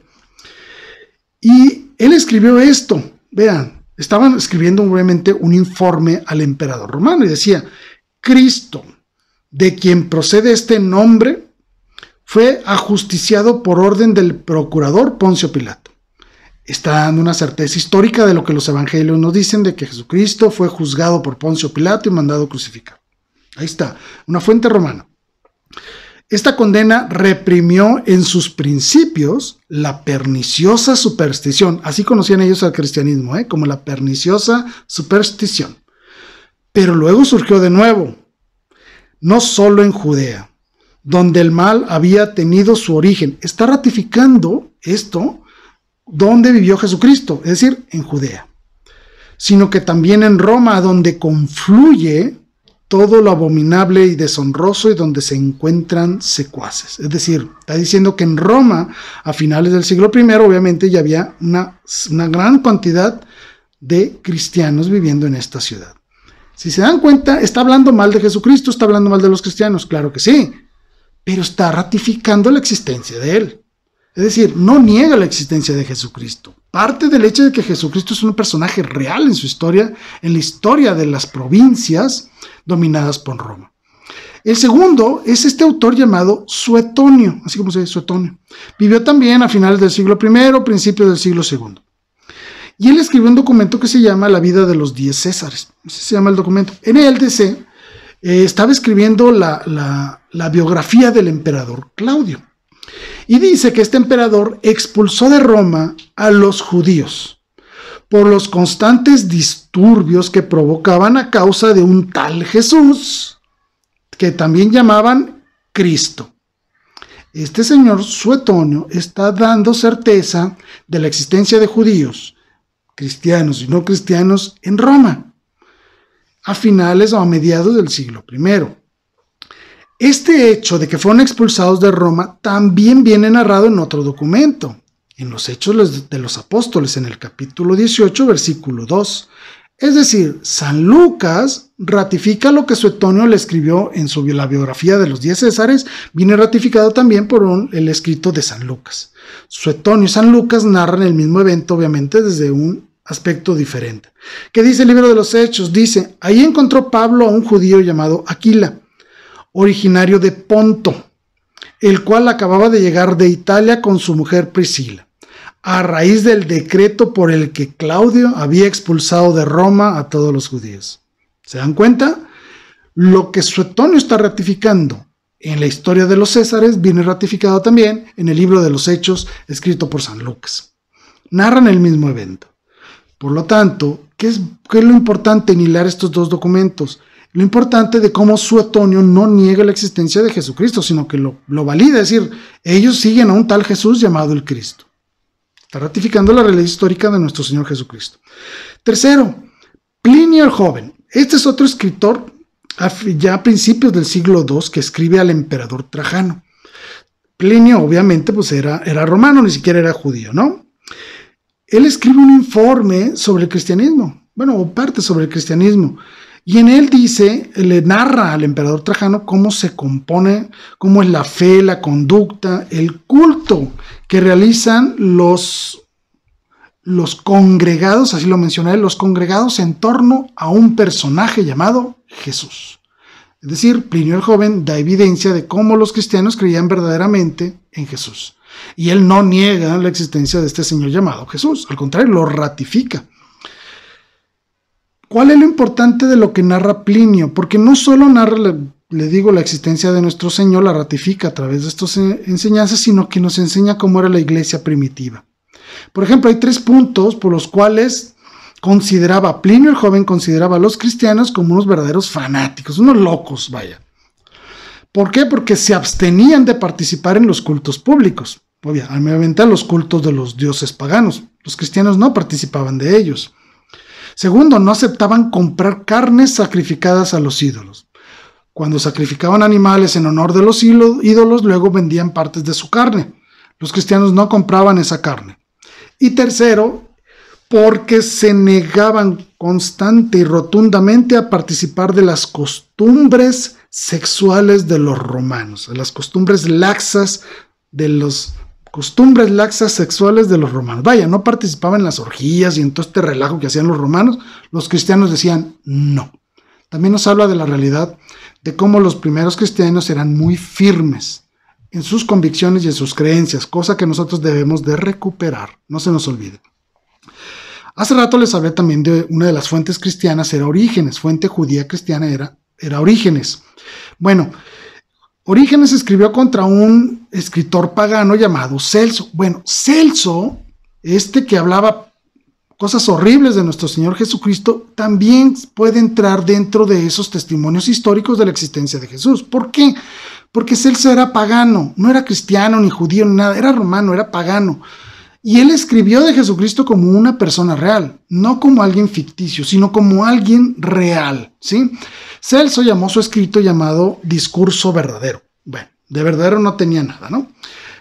Y él escribió esto, vean, estaban escribiendo obviamente un informe al emperador romano y decía: Cristo, de quien procede este nombre, fue ajusticiado por orden del procurador Poncio Pilato. Está dando una certeza histórica de lo que los evangelios nos dicen, de que Jesucristo fue juzgado por Poncio Pilato y mandado crucificar. Ahí está, una fuente romana. Esta condena reprimió en sus principios la perniciosa superstición. Así conocían ellos al cristianismo, como la perniciosa superstición. Pero luego surgió de nuevo, no solo en Judea, donde el mal había tenido su origen. Está ratificando esto donde vivió Jesucristo, es decir, en Judea, sino que también en Roma, donde confluye todo lo abominable y deshonroso y donde se encuentran secuaces. Es decir, está diciendo que en Roma, a finales del siglo I, obviamente ya había una gran cantidad de cristianos viviendo en esta ciudad. Si se dan cuenta, está hablando mal de Jesucristo, está hablando mal de los cristianos, claro que sí, pero está ratificando la existencia de él. Es decir, no niega la existencia de Jesucristo. Parte del hecho de que Jesucristo es un personaje real en su historia, en la historia de las provincias dominadas por Roma. El segundo es este autor llamado Suetonio, así como se dice Suetonio. Vivió también a finales del siglo I, principios del siglo II. Y él escribió un documento que se llama La vida de los 10 Césares. Ese se llama el documento. En él estaba escribiendo la biografía del emperador Claudio. Y dice que este emperador expulsó de Roma a los judíos por los constantes disturbios que provocaban a causa de un tal Jesús, que también llamaban Cristo. Este señor Suetonio está dando certeza de la existencia de judíos, cristianos y no cristianos en Roma, a finales o a mediados del siglo I. Este hecho de que fueron expulsados de Roma también viene narrado en otro documento, en los Hechos de los Apóstoles, en el capítulo 18, versículo 2. Es decir, San Lucas ratifica lo que Suetonio le escribió en la biografía de los 10 Césares, viene ratificado también por el escrito de San Lucas. Suetonio y San Lucas narran el mismo evento, obviamente desde un aspecto diferente. ¿Qué dice el libro de los Hechos? Dice: ahí encontró Pablo a un judío llamado Aquila, originario de Ponto, el cual acababa de llegar de Italia con su mujer Priscila, a raíz del decreto por el que Claudio había expulsado de Roma a todos los judíos. ¿Se dan cuenta? Lo que Suetonio está ratificando en la historia de los Césares viene ratificado también en el libro de los Hechos, escrito por San Lucas. Narran el mismo evento. Por lo tanto, ¿qué es lo importante en hilar estos dos documentos? Lo importante de cómo Suetonio no niega la existencia de Jesucristo, sino que lo valida, es decir, ellos siguen a un tal Jesús llamado el Cristo. Está ratificando la realidad histórica de nuestro Señor Jesucristo. Tercero, Plinio el Joven. Este es otro escritor ya a principios del siglo II, que escribe al emperador Trajano. Plinio, obviamente, pues era romano, ni siquiera era judío, ¿no? Él escribe un informe sobre el cristianismo, bueno, o parte sobre el cristianismo, y en él le narra al emperador Trajano cómo se compone, cómo es la fe, la conducta, el culto que realizan los congregados, así lo mencioné, los congregados en torno a un personaje llamado Jesús. Es decir, Plinio el Joven da evidencia de cómo los cristianos creían verdaderamente en Jesús. Y él no niega la existencia de este señor llamado Jesús, al contrario, lo ratifica. ¿Cuál es lo importante de lo que narra Plinio? Porque no solo narra, le digo, la existencia de nuestro Señor, la ratifica a través de estas enseñanzas, sino que nos enseña cómo era la iglesia primitiva. Por ejemplo, hay 3 puntos por los cuales Plinio el Joven consideraba a los cristianos como unos verdaderos fanáticos, unos locos, vaya. ¿Por qué? Porque se abstenían de participar en los cultos públicos, obviamente a los cultos de los dioses paganos. Los cristianos no participaban de ellos. Segundo, no aceptaban comprar carnes sacrificadas a los ídolos. Cuando sacrificaban animales en honor de los ídolos, luego vendían partes de su carne. Los cristianos no compraban esa carne. Y tercero, porque se negaban constante y rotundamente a participar de las costumbres sexuales de los romanos, de las costumbres laxas sexuales de los romanos. Vaya, no participaban en las orgías y en todo este relajo que hacían los romanos. Los cristianos decían no. También nos habla de la realidad de cómo los primeros cristianos eran muy firmes en sus convicciones y en sus creencias, cosa que nosotros debemos de recuperar, no se nos olvide. Hace rato les hablé también de una de las fuentes cristianas, era Orígenes, fuente judía cristiana era Orígenes. Bueno, Orígenes escribió contra un escritor pagano llamado Celso. Bueno, Celso, que hablaba cosas horribles de nuestro Señor Jesucristo, también puede entrar dentro de esos testimonios históricos de la existencia de Jesús. ¿Por qué? Porque Celso era pagano, no era cristiano, ni judío, ni nada, era romano, era pagano. Y él escribió de Jesucristo como una persona real, no como alguien ficticio, sino como alguien real, ¿sí? Celso llamó su escrito llamado Discurso Verdadero. Bueno, de verdadero no tenía nada, ¿no?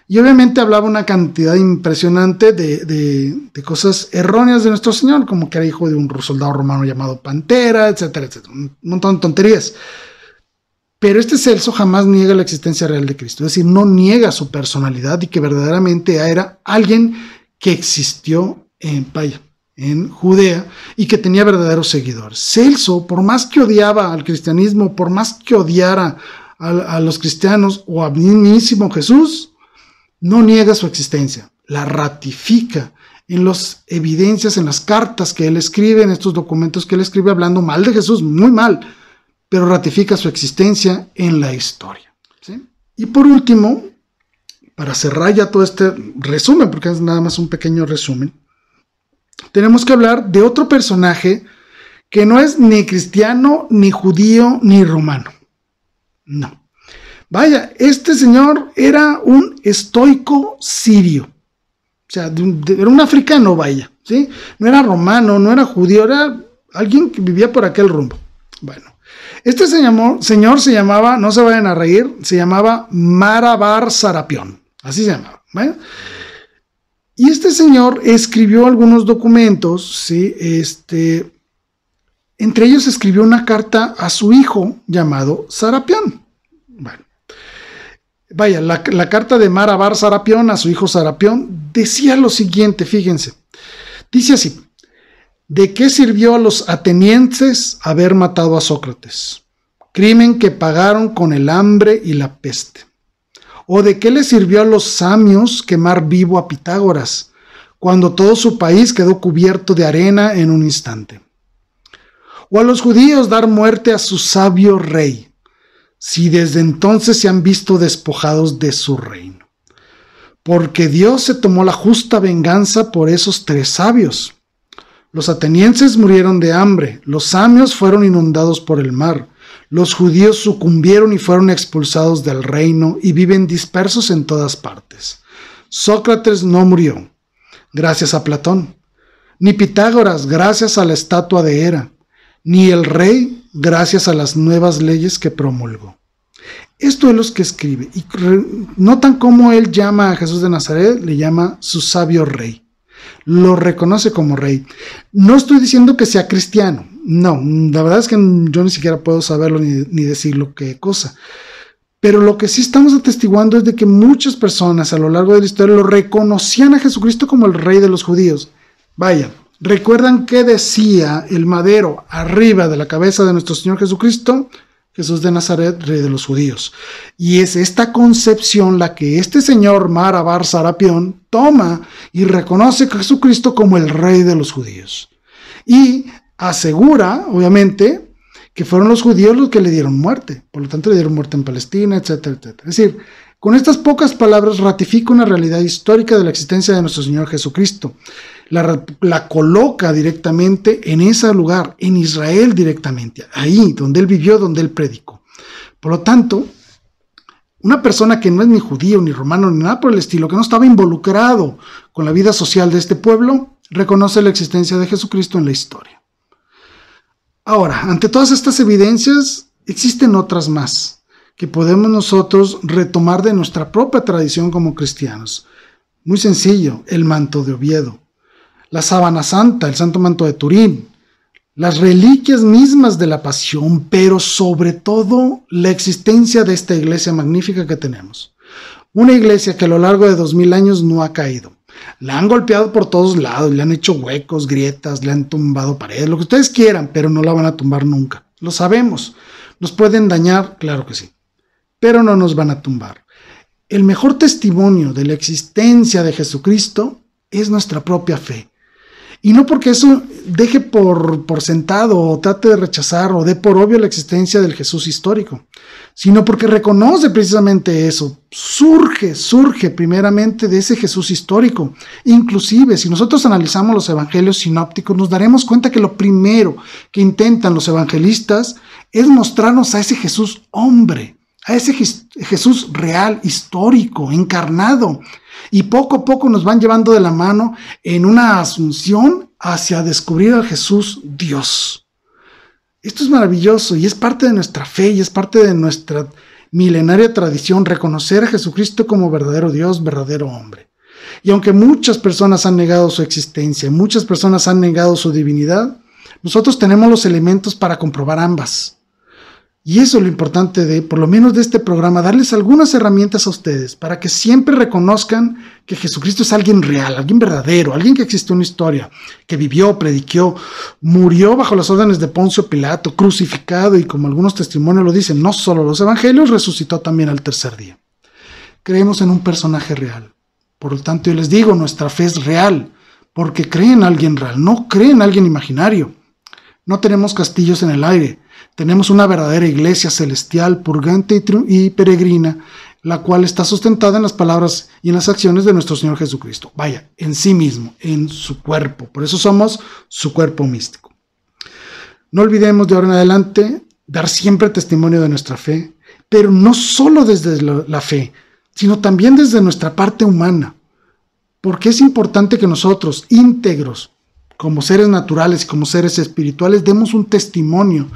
Y obviamente hablaba una cantidad impresionante de cosas erróneas de nuestro Señor, como que era hijo de un soldado romano llamado Pantera, etcétera, etcétera. Un montón de tonterías. Pero este Celso jamás niega la existencia real de Cristo, es decir, no niega su personalidad y que verdaderamente era alguien que existió en Judea y que tenía verdaderos seguidores. Celso, por más que odiaba al cristianismo, por más que odiara a los cristianos o a mismísimo Jesús, no niega su existencia, la ratifica en las evidencias, en las cartas que él escribe, en estos documentos que él escribe hablando mal de Jesús, muy mal, pero ratifica su existencia en la historia, ¿sí? Y por último, para cerrar ya todo este resumen, porque es nada más un pequeño resumen, tenemos que hablar de otro personaje que no es ni cristiano, ni judío, ni romano. No. Vaya, este señor era un estoico sirio. O sea, era un africano, vaya, ¿sí? No era romano, no era judío, era alguien que vivía por aquel rumbo. Bueno, este señor se llamaba, no se vayan a reír, se llamaba Marabar Sarapión. Así se llamaba, ¿vale? Y este señor escribió algunos documentos, ¿sí? Entre ellos escribió una carta a su hijo llamado Sarapión. Bueno, vaya, la carta de Marabar Sarapión a su hijo Sarapión decía lo siguiente, fíjense. Dice así: ¿de qué sirvió a los atenienses haber matado a Sócrates? Crimen que pagaron con el hambre y la peste. ¿O de qué le sirvió a los samios quemar vivo a Pitágoras, cuando todo su país quedó cubierto de arena en un instante? ¿O a los judíos dar muerte a su sabio rey, si desde entonces se han visto despojados de su reino? Porque Dios se tomó la justa venganza por esos 3 sabios. Los atenienses murieron de hambre, los samios fueron inundados por el mar, los judíos sucumbieron y fueron expulsados del reino y viven dispersos en todas partes. Sócrates no murió, gracias a Platón, ni Pitágoras, gracias a la estatua de Hera, ni el rey, gracias a las nuevas leyes que promulgó. Esto es lo que escribe. Y notan cómo él llama a Jesús de Nazaret, le llama su sabio rey. Lo reconoce como rey. No estoy diciendo que sea cristiano. No, la verdad es que yo ni siquiera puedo saberlo ni decirlo qué cosa. Pero lo que sí estamos atestiguando es de que muchas personas a lo largo de la historia lo reconocían a Jesucristo como el rey de los judíos. Vaya, ¿recuerdan qué decía el madero arriba de la cabeza de nuestro Señor Jesucristo? Jesús de Nazaret, rey de los judíos. Y es esta concepción la que este señor Mara Bar Sarapión toma y reconoce a Jesucristo como el rey de los judíos. Y asegura, obviamente, que fueron los judíos los que le dieron muerte. Por lo tanto, le dieron muerte en Palestina, etcétera, etcétera. Es decir, con estas pocas palabras ratifica una realidad histórica de la existencia de nuestro Señor Jesucristo. La coloca directamente en ese lugar, en Israel directamente, ahí donde él vivió, donde él predicó. Por lo tanto, una persona que no es ni judío, ni romano, ni nada por el estilo, que no estaba involucrado con la vida social de este pueblo, reconoce la existencia de Jesucristo en la historia. Ahora, ante todas estas evidencias, existen otras más que podemos nosotros retomar de nuestra propia tradición como cristianos. Muy sencillo, el manto de Oviedo, la sábana santa, el santo manto de Turín, las reliquias mismas de la pasión, pero sobre todo la existencia de esta iglesia magnífica que tenemos. Una iglesia que a lo largo de 2000 años no ha caído. La han golpeado por todos lados, le han hecho huecos, grietas, le han tumbado paredes, lo que ustedes quieran, pero no la van a tumbar nunca. Lo sabemos. ¿Nos pueden dañar? Claro que sí. Pero no nos van a tumbar. El mejor testimonio de la existencia de Jesucristo es nuestra propia fe. Y no porque eso deje por sentado o trate de rechazar o dé por obvio la existencia del Jesús histórico, sino porque reconoce precisamente eso. Surge primeramente de ese Jesús histórico. Inclusive, si nosotros analizamos los evangelios sinópticos, nos daremos cuenta que lo primero que intentan los evangelistas es mostrarnos a ese Jesús hombre, a ese Jesús real, histórico, encarnado. Y poco a poco nos van llevando de la mano en una asunción hacia descubrir al Jesús Dios. Esto es maravilloso y es parte de nuestra fe y es parte de nuestra milenaria tradición reconocer a Jesucristo como verdadero Dios, verdadero hombre. Y aunque muchas personas han negado su existencia, muchas personas han negado su divinidad, nosotros tenemos los elementos para comprobar ambas. Y eso es lo importante de, por lo menos de este programa, darles algunas herramientas a ustedes para que siempre reconozcan que Jesucristo es alguien real, alguien verdadero, alguien que existió en la historia, que vivió, predicó, murió bajo las órdenes de Poncio Pilato, crucificado y como algunos testimonios lo dicen, no solo los evangelios, resucitó también al tercer día. Creemos en un personaje real. Por lo tanto, yo les digo, nuestra fe es real, porque creen en alguien real, no creen en alguien imaginario. No tenemos castillos en el aire. Tenemos una verdadera iglesia celestial, purgante y peregrina, la cual está sustentada en las palabras y en las acciones de nuestro Señor Jesucristo. Vaya, en sí mismo, en su cuerpo. Por eso somos su cuerpo místico. No olvidemos de ahora en adelante dar siempre testimonio de nuestra fe, pero no solo desde la fe, sino también desde nuestra parte humana. Porque es importante que nosotros, íntegros, como seres naturales y como seres espirituales, demos un testimonio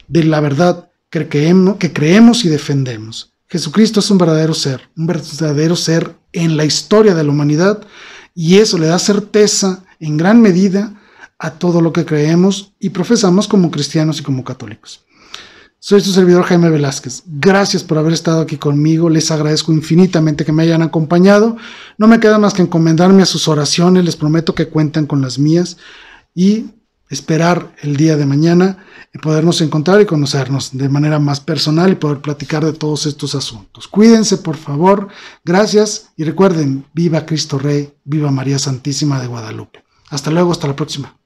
de la verdad que creemos y defendemos. Jesucristo es un verdadero ser en la historia de la humanidad, y eso le da certeza en gran medida a todo lo que creemos y profesamos como cristianos y como católicos. Soy su servidor Jaime Velázquez. Gracias por haber estado aquí conmigo. Les agradezco infinitamente que me hayan acompañado. No me queda más que encomendarme a sus oraciones. Les prometo que cuentan con las mías y esperar el día de mañana y podernos encontrar y conocernos de manera más personal y poder platicar de todos estos asuntos. Cuídense, por favor. Gracias y recuerden, viva Cristo Rey, viva María Santísima de Guadalupe. Hasta luego, hasta la próxima.